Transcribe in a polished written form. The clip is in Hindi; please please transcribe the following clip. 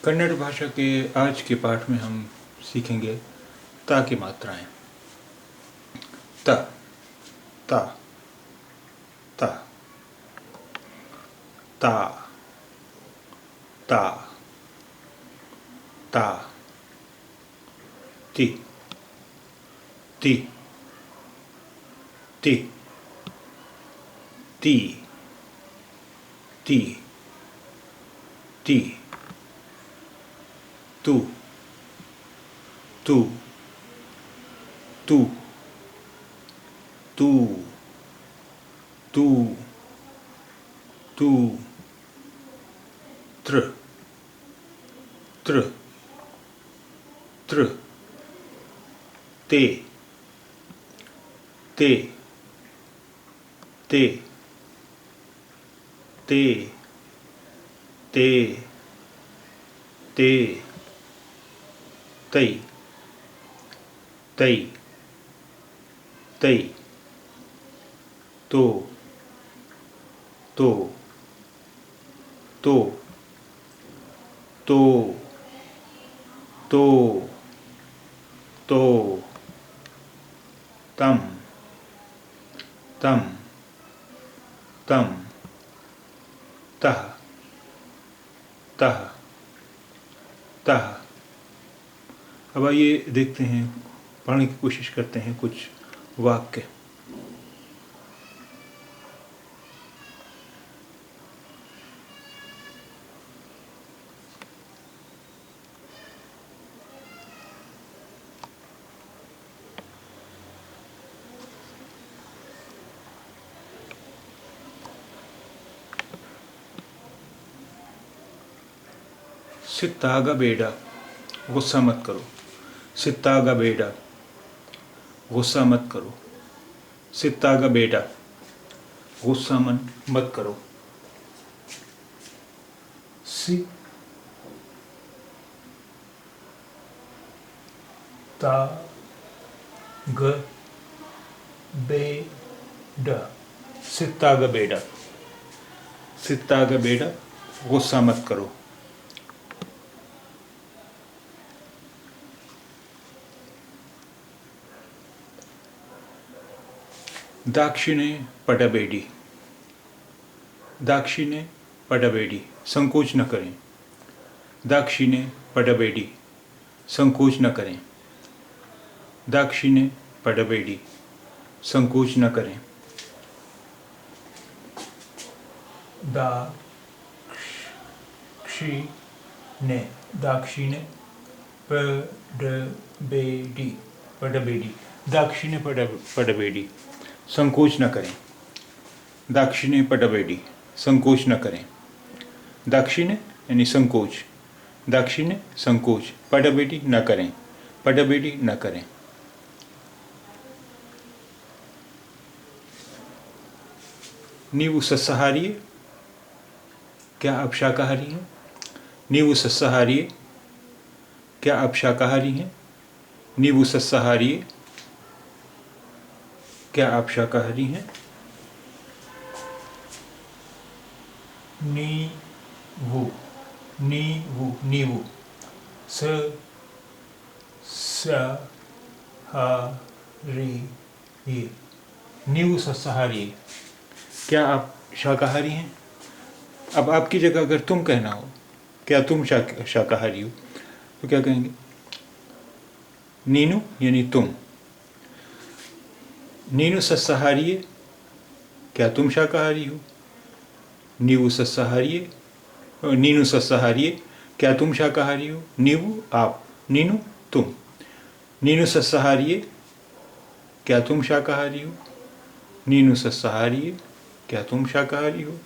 कन्नड़ भाषा के आज के पाठ में हम सीखेंगे ता की मात्राएं। ता ता ता ता ता ता ति ति ति ती ती ती तू तू तू तू तू तू त्र त्र त्र ते ते ते ते ते ते तै तै तै तो तो तो तो तो तो तम तम तम तह तह तह। अब आइए देखते हैं, पढ़ने की कोशिश करते हैं कुछ वाक्य। सितागा बेड़ा, गुस्सा मत करो। सितागा बेड़ा, गुस्सा मत करो। सितागा बेड़ा, गुस्सा मत करो। सी ता ग बेड़ा, सितागा बेड़ा, सितागा बेड़ा, गुस्सा मत करो। दाक्षिणे पडबेडी, दाक्षिणे पडबेडी, संकोच न करें। दाक्षिणे पडबेडी, संकोच न करें। दाक्षिणे पडबेडी, संकोच न करें। दाक्षिणे, दाक्षिणे पडबेडी, पडबेडी, दाक्षिणे पडबेडी, संकोच न करें। दाक्षिणे पडबेडी, संकोच न करें। दाक्षिणे यानी संकोच, दाक्षिणे संकोच, पडबेडी न करें, पडबेडी न करें। नीवु सस्याहारी, क्या आप शाकाहारी हैं? नीवु सस्याहारी, क्या आप शाकाहारी हैं? नीवु सस्याहारी, क्या आप शाकाहारी हैं? नीवु, नीवु, नीवु, सस्याहारी, नीवु सस्याहारी, क्या आप शाकाहारी हैं? अब आपकी जगह अगर तुम कहना हो, क्या तुम शाकाहारी हो, तो क्या कहेंगे? नीनु यानी तुम। नीनु सस्याहारी, क्या तुम शाकाहारी हो? नीवु सस्याहारी, नीनु सस्याहारी, क्या तुम शाकाहारी हो? नीवु आप, नीनु तुम। नीनु सस्याहारी, क्या तुम शाकाहारी हो? नीनु सस्याहारी, क्या तुम शाकाहारी हो?